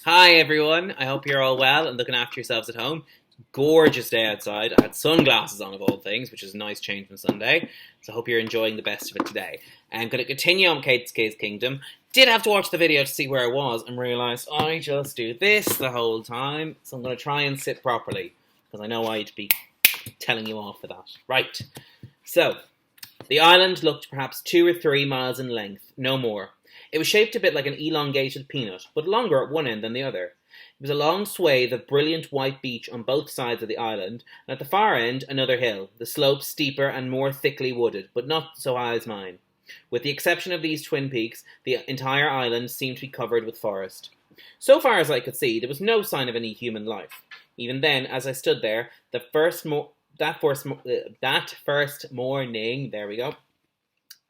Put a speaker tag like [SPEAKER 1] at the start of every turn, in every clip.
[SPEAKER 1] Hi everyone, I hope you're all well and looking after yourselves at home. Gorgeous day outside. I had sunglasses on of all things, which is a nice change from Sunday. So I hope you're enjoying the best of it today. I'm going to continue on Kensuke's Kingdom. Did have to watch the video to see where I was and realise I just do this the whole time. So I'm going to try and sit properly because I know I'd be telling you off for that. Right, so the island looked perhaps 2 or 3 miles in length, no more. It was shaped a bit like an elongated peanut, but longer at one end than the other. It was a long swathe of brilliant white beach on both sides of the island, and at the far end another hill, the slopes steeper and more thickly wooded, but not so high as mine. With the exception of these twin peaks, the entire island seemed to be covered with forest. So far as I could see, there was no sign of any human life. Even then, as I stood there, that first morning, there we go,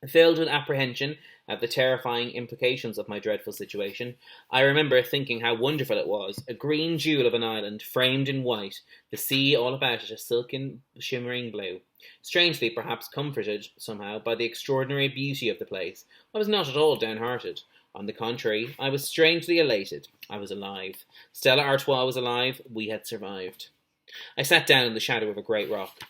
[SPEAKER 1] filled with apprehension at the terrifying implications of my dreadful situation, I remember thinking how wonderful it was, a green jewel of an island, framed in white, the sea all about it a silken, shimmering blue. Strangely, perhaps comforted, somehow, by the extraordinary beauty of the place, I was not at all downhearted. On the contrary, I was strangely elated. I was alive. Stella Artois was alive. We had survived. I sat down in the shadow of a great rock.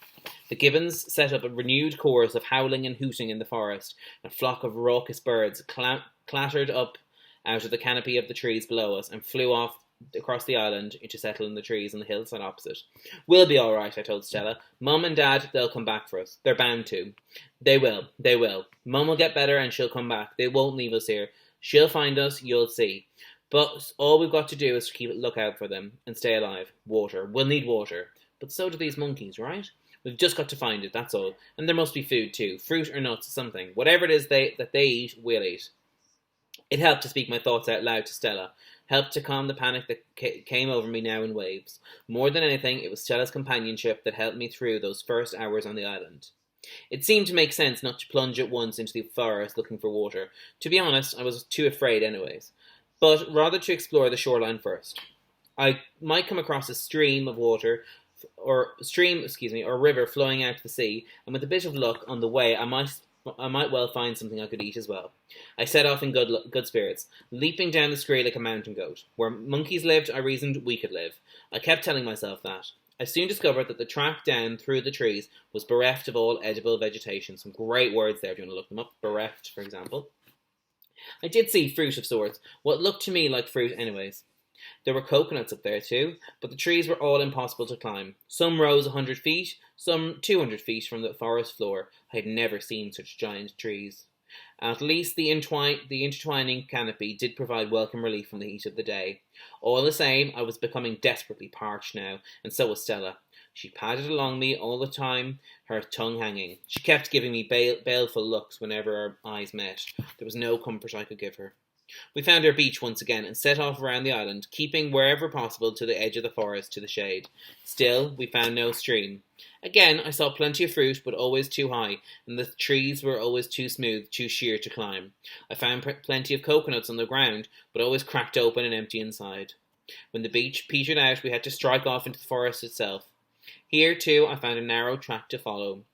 [SPEAKER 1] The gibbons set up a renewed chorus of howling and hooting in the forest. A flock of raucous birds clattered up out of the canopy of the trees below us and flew off across the island to settle in the trees on the hillside opposite. We'll be all right, I told Stella. Mum and Dad, they'll come back for us. They're bound to. They will. Mum will get better and she'll come back. They won't leave us here. She'll find us, you'll see. But all we've got to do is to keep a lookout for them and stay alive. Water. We'll need water. But so do these monkeys, right? We've just got to find it, that's all. And there must be food too. Fruit or nuts, something. Whatever it is that they eat, we'll eat. It helped to speak my thoughts out loud to Stella. Helped to calm the panic that came over me now in waves. More than anything, it was Stella's companionship that helped me through those first hours on the island. It seemed to make sense not to plunge at once into the forest looking for water. To be honest, I was too afraid anyways. But rather to explore the shoreline first. I might come across a stream of water or river flowing out to the sea, and with a bit of luck on the way, I might well find something I could eat as well. I set off in good spirits, leaping down the scree like a mountain goat. Where monkeys lived, I reasoned we could live. I kept telling myself that. I soon discovered that the track down through the trees was bereft of all edible vegetation. Some great words there if you want to look them up. Bereft, for example. I did see fruit of sorts, what looked to me like fruit anyways. There were coconuts up there too, but the trees were all impossible to climb. Some rose 100 feet, some 200 feet from the forest floor. I had never seen such giant trees. At least the intertwining canopy did provide welcome relief from the heat of the day. All the same, I was becoming desperately parched now, and so was Stella. She padded along me all the time, her tongue hanging. She kept giving me baleful looks whenever our eyes met. There was no comfort I could give her. We found our beach once again and set off around the island, keeping wherever possible to the edge of the forest to the shade. Still, we found no stream. Again, I saw plenty of fruit, but always too high, and the trees were always too smooth, too sheer to climb. I found plenty of coconuts on the ground, but always cracked open and empty inside. When the beach petered out, we had to strike off into the forest itself. Here, too, I found a narrow track to follow.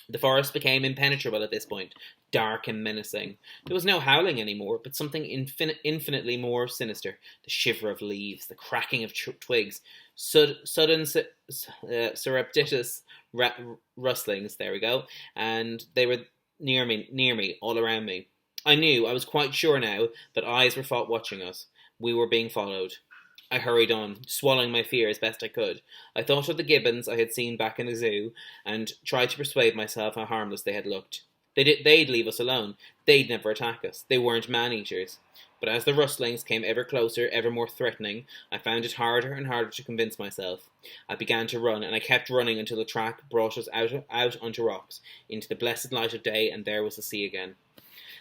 [SPEAKER 1] The forest became impenetrable at this point, dark and menacing. There was no howling anymore, but something infinitely more sinister. The shiver of leaves, the cracking of twigs, sudden surreptitious rustlings, there we go, and they were near me, all around me. I was quite sure now, that eyes were watching us. We were being followed. I hurried on, swallowing my fear as best I could. I thought of the gibbons I had seen back in the zoo, and tried to persuade myself how harmless they had looked. They'd leave us alone. They'd never attack us. They weren't man-eaters. But as the rustlings came ever closer, ever more threatening, I found it harder and harder to convince myself. I began to run, and I kept running until the track brought us out onto rocks, into the blessed light of day, and there was the sea again.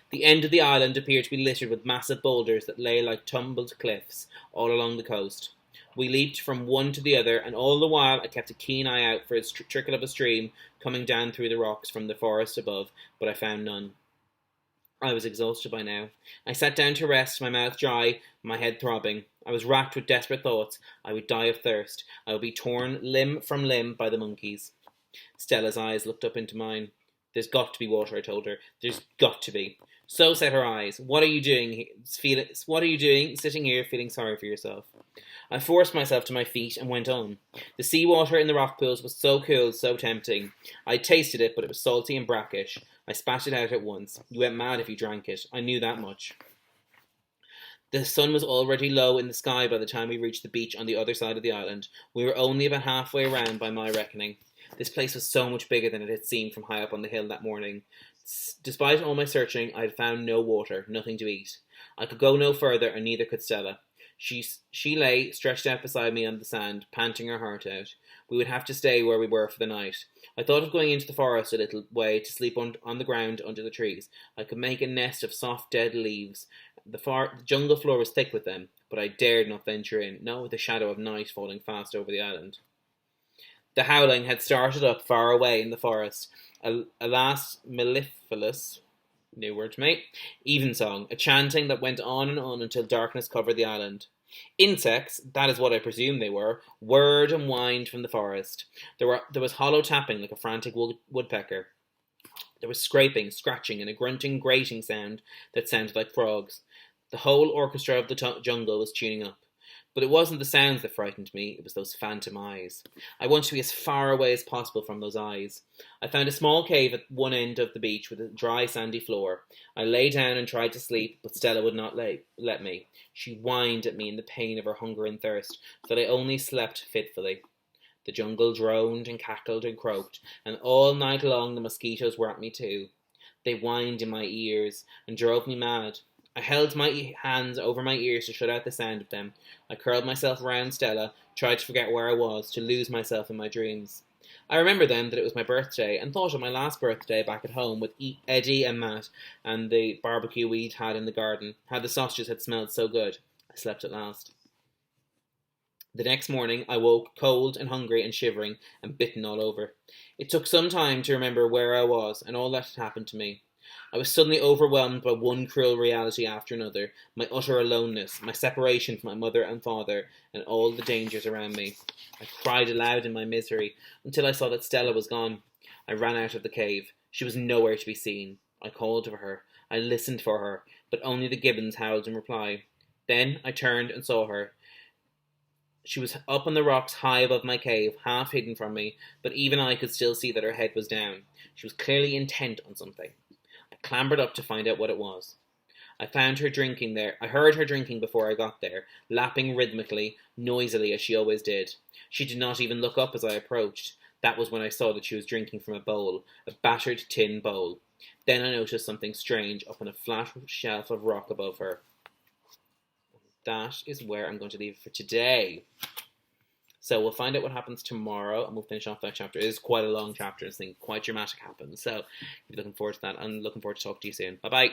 [SPEAKER 1] The end of the island appeared to be littered with massive boulders that lay like tumbled cliffs all along the coast. We leaped from one to the other, and all the while I kept a keen eye out for a trickle of a stream coming down through the rocks from the forest above, but I found none. I was exhausted by now. I sat down to rest, my mouth dry, my head throbbing. I was racked with desperate thoughts. I would die of thirst. I would be torn limb from limb by the monkeys. Stella's eyes looked up into mine. There's got to be water, I told her. There's got to be. So said her eyes. What are you doing? What are you doing, sitting here feeling sorry for yourself? I forced myself to my feet and went on. The seawater in the rock pools was so cool, so tempting. I tasted it, but it was salty and brackish. I spat it out at once. You went mad if you drank it. I knew that much. The sun was already low in the sky by the time we reached the beach on the other side of the island. We were only about halfway around by my reckoning. This place was so much bigger than it had seemed from high up on the hill that morning. Despite all my searching, I had found no water, nothing to eat. I could go no further, and neither could Stella. She lay stretched out beside me on the sand, panting her heart out. We would have to stay where we were for the night. I thought of going into the forest a little way to sleep on the ground under the trees. I could make a nest of soft dead leaves. The jungle floor was thick with them, but I dared not venture in, not with the shadow of night falling fast over the island. The howling had started up far away in the forest, a last mellifluous, new word to me, evensong, a chanting that went on and on until darkness covered the island. Insects, that is what I presumed they were, whirred and whined from the forest. There was hollow tapping like a frantic woodpecker. There was scraping, scratching, and a grunting, grating sound that sounded like frogs. The whole orchestra of the jungle was tuning up. But it wasn't the sounds that frightened me, it was those phantom eyes. I wanted to be as far away as possible from those eyes. I found a small cave at one end of the beach with a dry sandy floor. I lay down and tried to sleep, but Stella would not let me. She whined at me in the pain of her hunger and thirst, so that I only slept fitfully. The jungle droned and cackled and croaked, and all night long the mosquitoes were at me too. They whined in my ears and drove me mad. I held my hands over my ears to shut out the sound of them. I curled myself around Stella, tried to forget where I was, to lose myself in my dreams. I remember then that it was my birthday, and thought of my last birthday back at home with Eddie and Matt, and the barbecue we'd had in the garden, how the sausages had smelled so good. I slept at last. The next morning I woke cold and hungry and shivering and bitten all over. It took some time to remember where I was and all that had happened to me. I was suddenly overwhelmed by one cruel reality after another, my utter aloneness, my separation from my mother and father, and all the dangers around me. I cried aloud in my misery, until I saw that Stella was gone. I ran out of the cave. She was nowhere to be seen. I called for her. I listened for her, but only the gibbons howled in reply. Then I turned and saw her. She was up on the rocks high above my cave, half hidden from me, but even I could still see that her head was down. She was clearly intent on something. I clambered up to find out what it was. I found her drinking there. I heard her drinking before I got there, lapping rhythmically, noisily as she always did. She did not even look up as I approached. That was when I saw that she was drinking from a bowl, a battered tin bowl. Then I noticed something strange up on a flat shelf of rock above her. That is where I'm going to leave it for today. So we'll find out what happens tomorrow, and we'll finish off that chapter. It is quite a long chapter. It's quite dramatic happens. So, I'm looking forward to that, and looking forward to talking to you soon. Bye-bye.